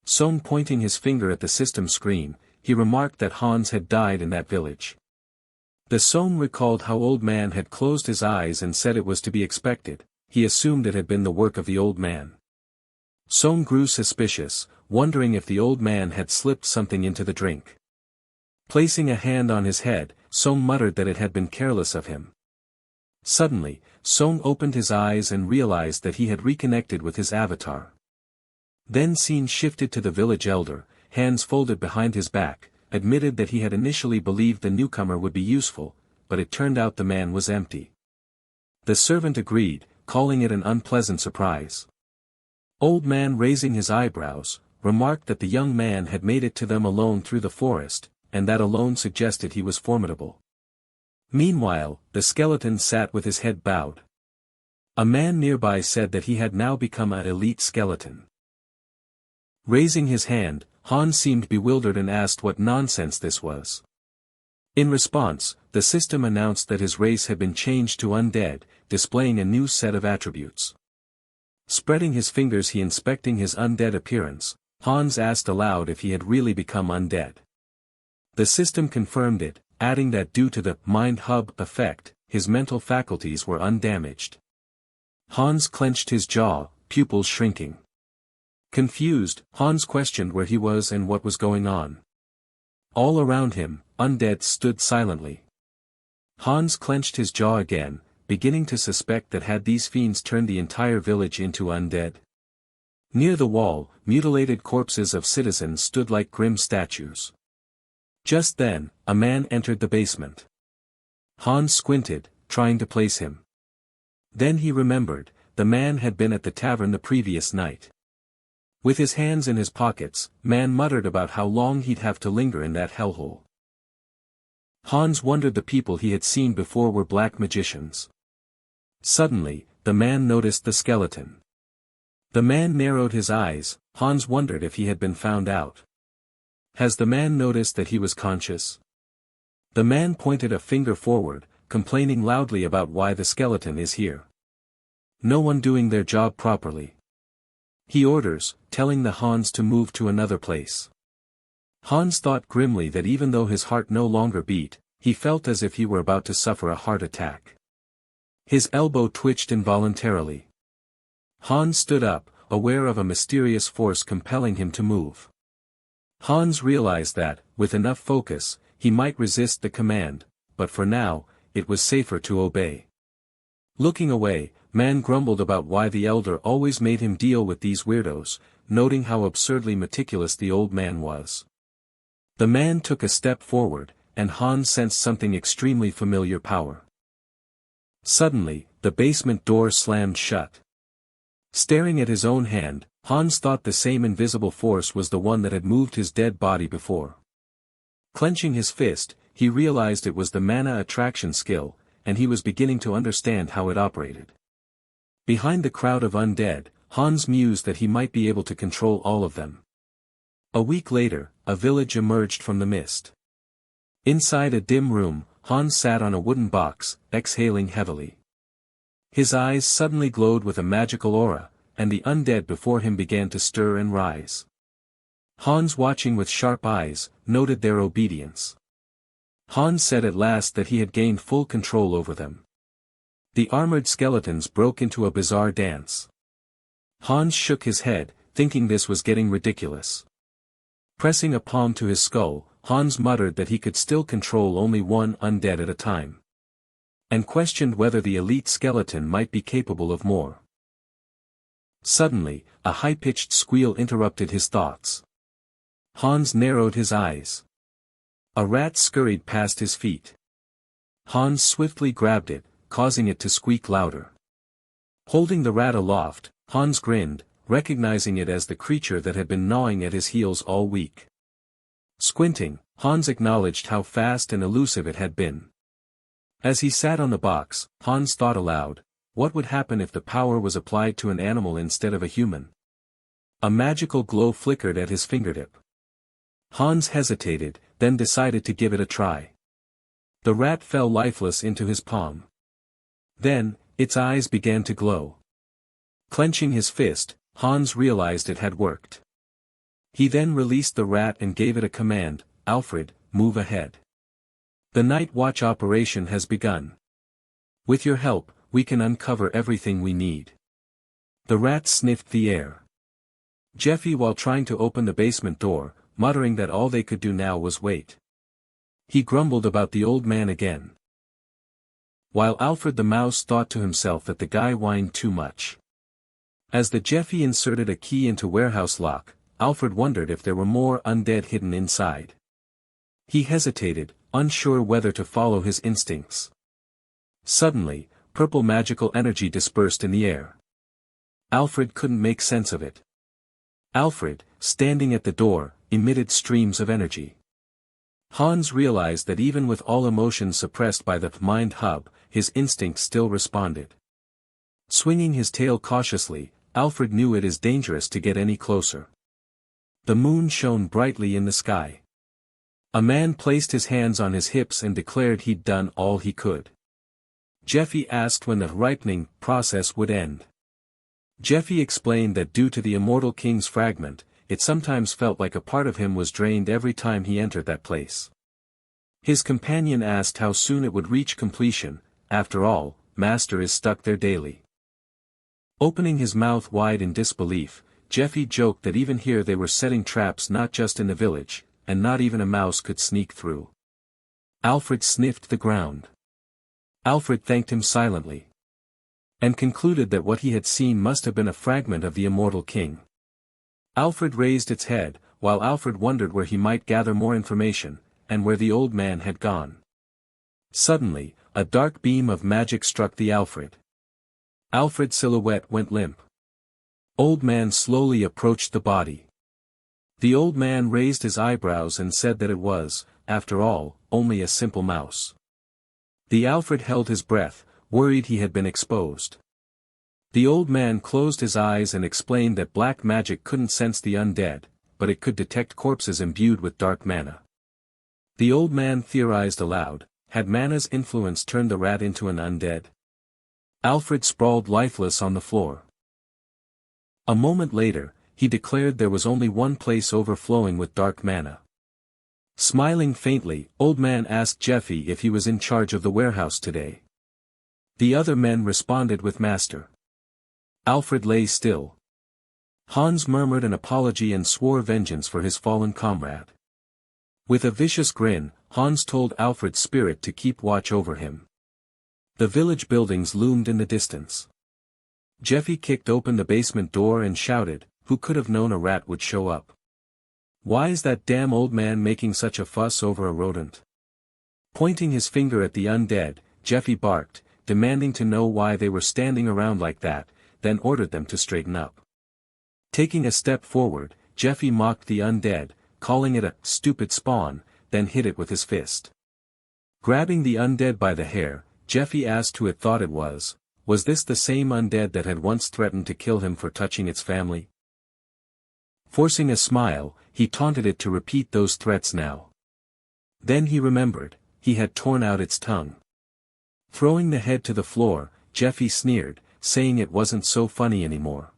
Song pointing his finger at the system screen, he remarked that Hans had died in that village. The Song recalled how Old Man had closed his eyes and said it was to be expected. He assumed it had been the work of the old man. Song grew suspicious, wondering if the old man had slipped something into the drink. Placing a hand on his head, Song muttered that it had been careless of him. Suddenly, Song opened his eyes and realized that he had reconnected with his avatar. Then scene shifted to the village elder, hands folded behind his back, admitted that he had initially believed the newcomer would be useful, but it turned out the man was empty. The servant agreed, calling it an unpleasant surprise. Old Man, raising his eyebrows, remarked that the young man had made it to them alone through the forest, and that alone suggested he was formidable. Meanwhile, the skeleton sat with his head bowed. A man nearby said that he had now become an elite skeleton. Raising his hand, Hans seemed bewildered and asked what nonsense this was. In response, the system announced that his race had been changed to undead, displaying a new set of attributes. Spreading his fingers and inspecting his undead appearance, Hans asked aloud if he had really become undead. The system confirmed it, adding that due to the mind hub effect, his mental faculties were undamaged. Hans clenched his jaw, pupils shrinking. Confused, Hans questioned where he was and what was going on. All around him, undead stood silently. Hans clenched his jaw again, beginning to suspect that had these fiends turned the entire village into undead. Near the wall, mutilated corpses of citizens stood like grim statues. Just then, a man entered the basement. Hans squinted, trying to place him. Then he remembered, the man had been at the tavern the previous night. With his hands in his pockets, man muttered about how long he'd have to linger in that hellhole. Hans wondered the people he had seen before were black magicians. Suddenly, the man noticed the skeleton. The man narrowed his eyes. Hans wondered if he had been found out. Has the man noticed that he was conscious? The man pointed a finger forward, complaining loudly about why the skeleton is here. No one doing their job properly. He orders, telling the Hans to move to another place. Hans thought grimly that even though his heart no longer beat, he felt as if he were about to suffer a heart attack. His elbow twitched involuntarily. Hans stood up, aware of a mysterious force compelling him to move. Hans realized that, with enough focus, he might resist the command, but for now, it was safer to obey. Looking away, man grumbled about why the elder always made him deal with these weirdos, noting how absurdly meticulous the old man was. The man took a step forward, and Hans sensed something extremely familiar power. Suddenly, the basement door slammed shut. Staring at his own hand, Hans thought the same invisible force was the one that had moved his dead body before. Clenching his fist, he realized it was the mana attraction skill, and he was beginning to understand how it operated. Behind the crowd of undead, Hans mused that he might be able to control all of them. A week later, a village emerged from the mist. Inside a dim room, Hans sat on a wooden box, exhaling heavily. His eyes suddenly glowed with a magical aura, and the undead before him began to stir and rise. Hans, watching with sharp eyes, noted their obedience. Hans said at last that he had gained full control over them. The armored skeletons broke into a bizarre dance. Hans shook his head, thinking this was getting ridiculous. Pressing a palm to his skull, Hans muttered that he could still control only one undead at a time. And questioned whether the elite skeleton might be capable of more. Suddenly, a high-pitched squeal interrupted his thoughts. Hans narrowed his eyes. A rat scurried past his feet. Hans swiftly grabbed it, causing it to squeak louder. Holding the rat aloft, Hans grinned, recognizing it as the creature that had been gnawing at his heels all week. Squinting, Hans acknowledged how fast and elusive it had been. As he sat on the box, Hans thought aloud, what would happen if the power was applied to an animal instead of a human? A magical glow flickered at his fingertip. Hans hesitated, then decided to give it a try. The rat fell lifeless into his palm. Then, its eyes began to glow. Clenching his fist, Hans realized it had worked. He then released the rat and gave it a command, "Alfred, move ahead. The night watch operation has begun. With your help, we can uncover everything we need." The rat sniffed the air. Jeffy, while trying to open the basement door, muttering that all they could do now was wait. He grumbled about the old man again. While Alfred the mouse thought to himself that the guy whined too much. As the Jeffy inserted a key into warehouse lock, Alfred wondered if there were more undead hidden inside. He hesitated, unsure whether to follow his instincts. Suddenly, purple magical energy dispersed in the air. Alfred couldn't make sense of it. Alfred, standing at the door, emitted streams of energy. Hans realized that even with all emotions suppressed by the mind hub, his instincts still responded. Swinging his tail cautiously, Alfred knew it is dangerous to get any closer. The moon shone brightly in the sky. A man placed his hands on his hips and declared he'd done all he could. Jeffy asked when the ripening process would end. Jeffy explained that due to the immortal king's fragment, it sometimes felt like a part of him was drained every time he entered that place. His companion asked how soon it would reach completion. After all, Master is stuck there daily. Opening his mouth wide in disbelief, Jeffy joked that even here they were setting traps not just in the village, and not even a mouse could sneak through. Alfred sniffed the ground. Alfred thanked him silently. And concluded that what he had seen must have been a fragment of the immortal king. Alfred raised its head, while Alfred wondered where he might gather more information, and where the old man had gone. Suddenly, a dark beam of magic struck the Alfred. Alfred's silhouette went limp. Old man slowly approached the body. The old man raised his eyebrows and said that it was, after all, only a simple mouse. The Alfred held his breath, worried he had been exposed. The old man closed his eyes and explained that black magic couldn't sense the undead, but it could detect corpses imbued with dark mana. The old man theorized aloud, had mana's influence turned the rat into an undead? Alfred sprawled lifeless on the floor. A moment later, he declared there was only one place overflowing with dark mana. Smiling faintly, old man asked Jeffy if he was in charge of the warehouse today. The other men responded with Master. Alfred lay still. Hans murmured an apology and swore vengeance for his fallen comrade. With a vicious grin, Hans told Alfred's spirit to keep watch over him. The village buildings loomed in the distance. Jeffy kicked open the basement door and shouted, "Who could have known a rat would show up? Why is that damn old man making such a fuss over a rodent?" Pointing his finger at the undead, Jeffy barked, demanding to know why they were standing around like that, then ordered them to straighten up. Taking a step forward, Jeffy mocked the undead, calling it a stupid spawn, then hit it with his fist. Grabbing the undead by the hair, Jeffy asked who it thought it was this the same undead that had once threatened to kill him for touching its family? Forcing a smile, he taunted it to repeat those threats now. Then he remembered, he had torn out its tongue. Throwing the head to the floor, Jeffy sneered, saying it wasn't so funny anymore.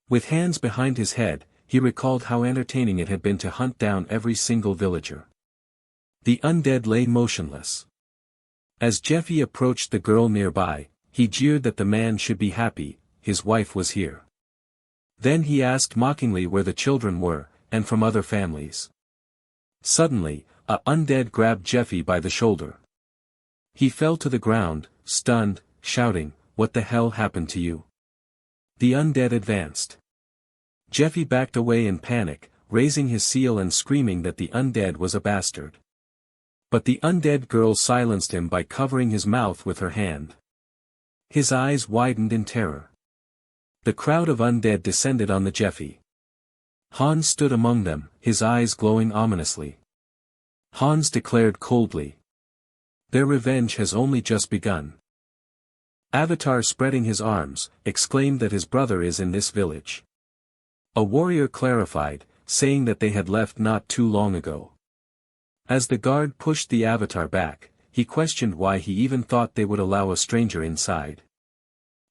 With hands behind his head, he recalled how entertaining it had been to hunt down every single villager. The undead lay motionless. As Jeffy approached the girl nearby, he jeered that the man should be happy, his wife was here. Then he asked mockingly where the children were, and from other families. Suddenly, a undead grabbed Jeffy by the shoulder. He fell to the ground, stunned, shouting, "What the hell happened to you?" The undead advanced. Jeffy backed away in panic, raising his seal and screaming that the undead was a bastard. But the undead girl silenced him by covering his mouth with her hand. His eyes widened in terror. The crowd of undead descended on the Jeffy. Hans stood among them, his eyes glowing ominously. Hans declared coldly, "Their revenge has only just begun." Avatar, spreading his arms, exclaimed that his brother is in this village. A warrior clarified, saying that they had left not too long ago. As the guard pushed the Avatar back, he questioned why he even thought they would allow a stranger inside.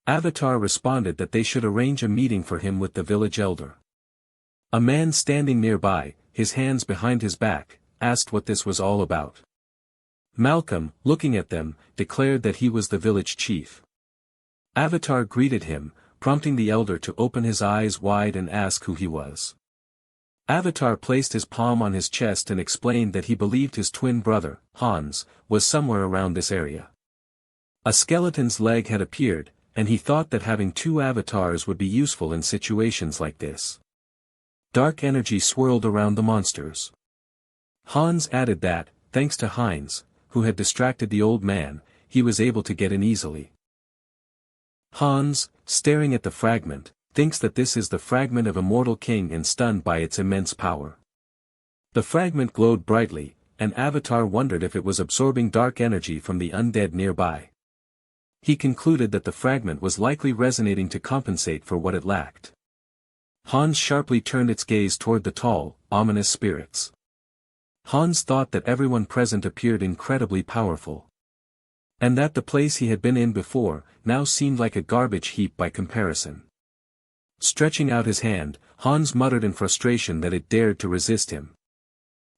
Avatar responded that they should arrange a meeting for him with the village elder. A man standing nearby, his hands behind his back, asked what this was all about. Malcolm, looking at them, declared that he was the village chief. Avatar greeted him, prompting the elder to open his eyes wide and ask who he was. Avatar placed his palm on his chest and explained that he believed his twin brother, Hans, was somewhere around this area. A skeleton's leg had appeared, and he thought that having two avatars would be useful in situations like this. Dark energy swirled around the monsters. Hans added that, thanks to Heinz, who had distracted the old man, he was able to get in easily. Hans, staring at the fragment, thinks that this is the fragment of Immortal King and stunned by its immense power. The fragment glowed brightly, and Avatar wondered if it was absorbing dark energy from the undead nearby. He concluded that the fragment was likely resonating to compensate for what it lacked. Hans sharply turned its gaze toward the tall, ominous spirits. Hans thought that everyone present appeared incredibly powerful. And that the place he had been in before, now seemed like a garbage heap by comparison. Stretching out his hand, Hans muttered in frustration that it dared to resist him.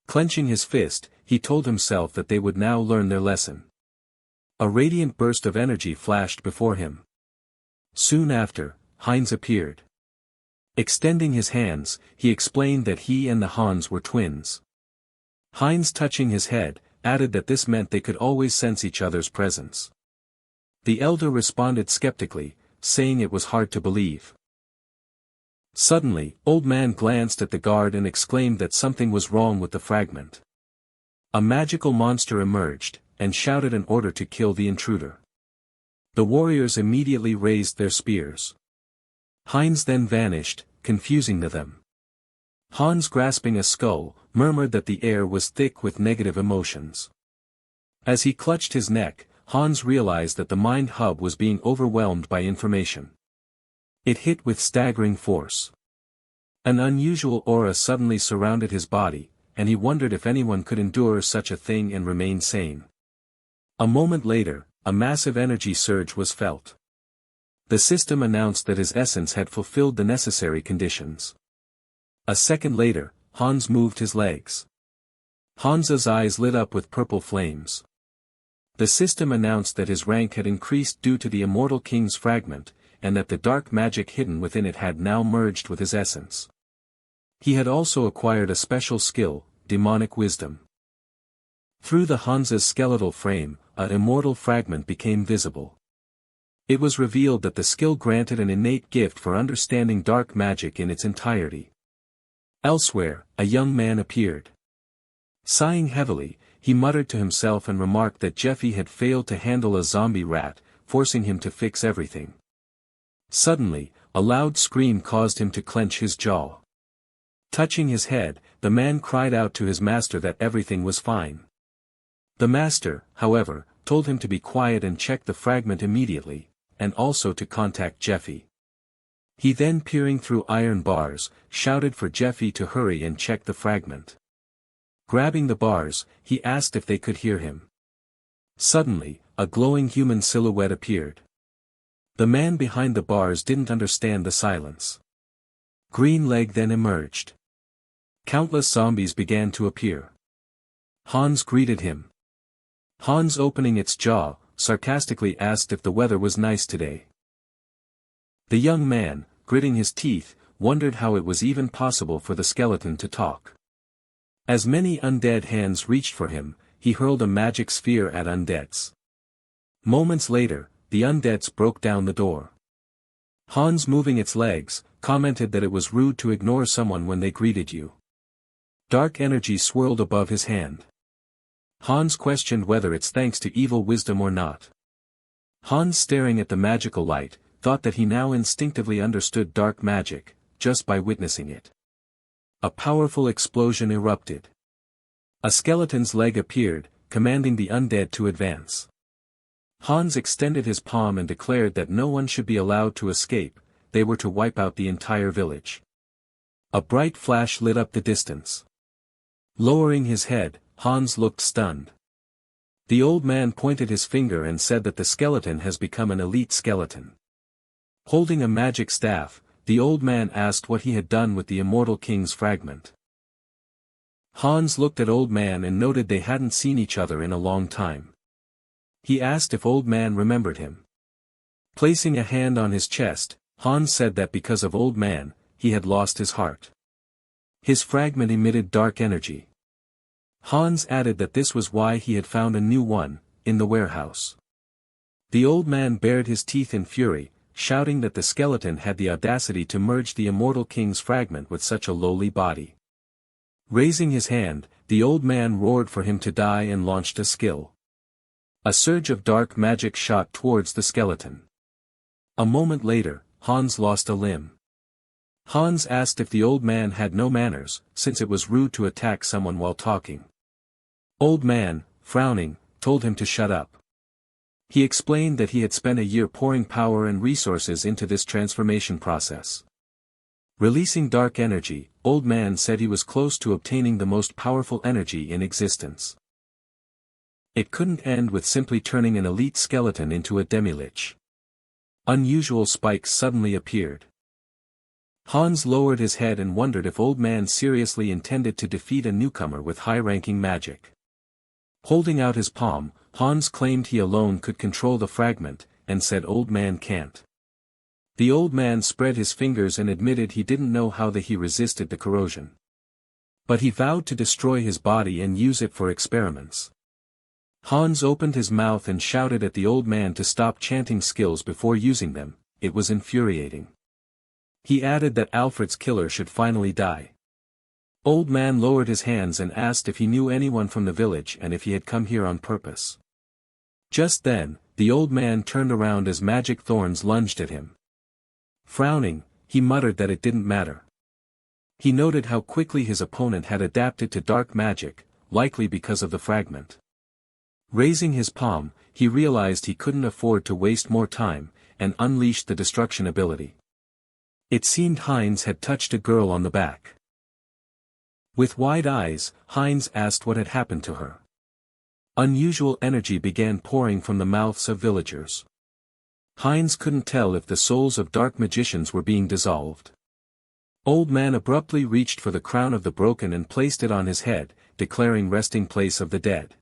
Clenching his fist, he told himself that they would now learn their lesson. A radiant burst of energy flashed before him. Soon after, Heinz appeared. Extending his hands, he explained that he and the Hans were twins. Heinz, touching his head, added that this meant they could always sense each other's presence. The elder responded skeptically, saying it was hard to believe. Suddenly, Old Man glanced at the guard and exclaimed that something was wrong with the fragment. A magical monster emerged, and shouted an order to kill the intruder. The warriors immediately raised their spears. Heinz then vanished, confusing them. Hans, grasping a skull, murmured that the air was thick with negative emotions. As he clutched his neck, Hans realized that the mind hub was being overwhelmed by information. It hit with staggering force. An unusual aura suddenly surrounded his body, and he wondered if anyone could endure such a thing and remain sane. A moment later, a massive energy surge was felt. The system announced that his essence had fulfilled the necessary conditions. A second later, Hans moved his legs. Hans's eyes lit up with purple flames. The system announced that his rank had increased due to the Immortal King's fragment, and that the dark magic hidden within it had now merged with his essence. He had also acquired a special skill, demonic wisdom. Through the Hans's skeletal frame, an immortal fragment became visible. It was revealed that the skill granted an innate gift for understanding dark magic in its entirety. Elsewhere, a young man appeared. Sighing heavily, he muttered to himself and remarked that Jeffy had failed to handle a zombie rat, forcing him to fix everything. Suddenly, a loud scream caused him to clench his jaw. Touching his head, the man cried out to his master that everything was fine. The master, however, told him to be quiet and check the fragment immediately, and also to contact Jeffy. He then, peering through iron bars, shouted for Jeffy to hurry and check the fragment. Grabbing the bars, he asked if they could hear him. Suddenly, a glowing human silhouette appeared. The man behind the bars didn't understand the silence. Green Leg then emerged. Countless zombies began to appear. Hans greeted him. Hans, opening its jaw, sarcastically asked if the weather was nice today. The young man, gritting his teeth, wondered how it was even possible for the skeleton to talk. As many undead hands reached for him, he hurled a magic sphere at undeads. Moments later, the undeads broke down the door. Hans, moving its legs, commented that it was rude to ignore someone when they greeted you. Dark energy swirled above his hand. Hans questioned whether it's thanks to evil wisdom or not. Hans, staring at the magical light, thought that he now instinctively understood dark magic, just by witnessing it. A powerful explosion erupted. A skeleton's leg appeared, commanding the undead to advance. Hans extended his palm and declared that no one should be allowed to escape, they were to wipe out the entire village. A bright flash lit up the distance. Lowering his head, Hans looked stunned. The old man pointed his finger and said that the skeleton has become an elite skeleton. Holding a magic staff, the old man asked what he had done with the immortal king's fragment. Hans looked at old man and noted they hadn't seen each other in a long time. He asked if old man remembered him. Placing a hand on his chest, Hans said that because of old man, he had lost his heart. His fragment emitted dark energy. Hans added that this was why he had found a new one, in the warehouse. The old man bared his teeth in fury, shouting that the skeleton had the audacity to merge the immortal king's fragment with such a lowly body. Raising his hand, the old man roared for him to die and launched a skill. A surge of dark magic shot towards the skeleton. A moment later, Hans lost a limb. Hans asked if the old man had no manners, since it was rude to attack someone while talking. Old man, frowning, told him to shut up. He explained that he had spent a year pouring power and resources into this transformation process. Releasing dark energy, old man said he was close to obtaining the most powerful energy in existence. It couldn't end with simply turning an elite skeleton into a demi-lich. Unusual spikes suddenly appeared. Hans lowered his head and wondered if old man seriously intended to defeat a newcomer with high-ranking magic. Holding out his palm, Hans claimed he alone could control the fragment, and said old man can't. The old man spread his fingers and admitted he didn't know how he resisted the corrosion. But he vowed to destroy his body and use it for experiments. Hans opened his mouth and shouted at the old man to stop chanting skills before using them. It was infuriating. He added that Alfred's killer should finally die. Old man lowered his hands and asked if he knew anyone from the village and if he had come here on purpose. Just then, the old man turned around as magic thorns lunged at him. Frowning, he muttered that it didn't matter. He noted how quickly his opponent had adapted to dark magic, likely because of the fragment. Raising his palm, he realized he couldn't afford to waste more time, and unleashed the destruction ability. It seemed Heinz had touched a girl on the back. With wide eyes, Heinz asked what had happened to her. Unusual energy began pouring from the mouths of villagers. Heinz couldn't tell if the souls of dark magicians were being dissolved. Old man abruptly reached for the crown of the broken and placed it on his head, declaring resting place of the dead.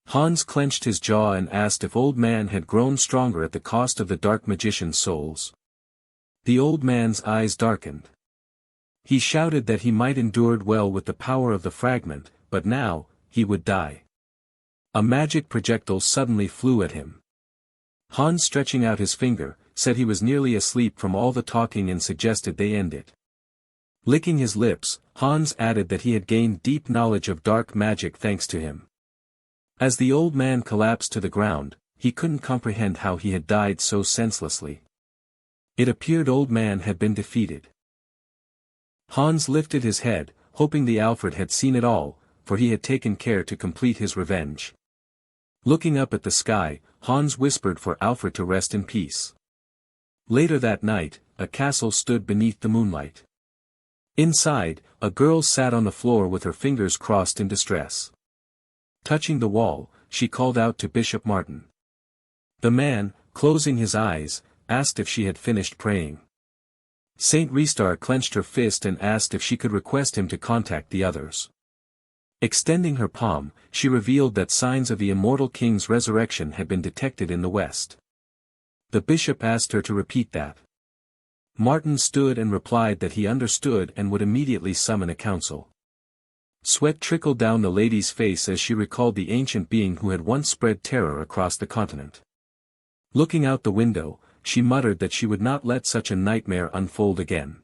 Hans clenched his jaw and asked if old man had grown stronger at the cost of the dark magician's souls. The old man's eyes darkened. He shouted that he might endured well with the power of the fragment, but now, he would die. A magic projectile suddenly flew at him. Hans, stretching out his finger, said he was nearly asleep from all the talking and suggested they end it. Licking his lips, Hans added that he had gained deep knowledge of dark magic thanks to him. As the old man collapsed to the ground, he couldn't comprehend how he had died so senselessly. It appeared old man had been defeated. Hans lifted his head, hoping the Alfred had seen it all, for he had taken care to complete his revenge. Looking up at the sky, Hans whispered for Alfred to rest in peace. Later that night, a castle stood beneath the moonlight. Inside, a girl sat on the floor with her fingers crossed in distress. Touching the wall, she called out to Bishop Martin. The man, closing his eyes, asked if she had finished praying. Saint Restar clenched her fist and asked if she could request him to contact the others. Extending her palm, she revealed that signs of the immortal king's resurrection had been detected in the west. The bishop asked her to repeat that. Martin stood and replied that he understood and would immediately summon a council. Sweat trickled down the lady's face as she recalled the ancient being who had once spread terror across the continent. Looking out the window, she muttered that she would not let such a nightmare unfold again.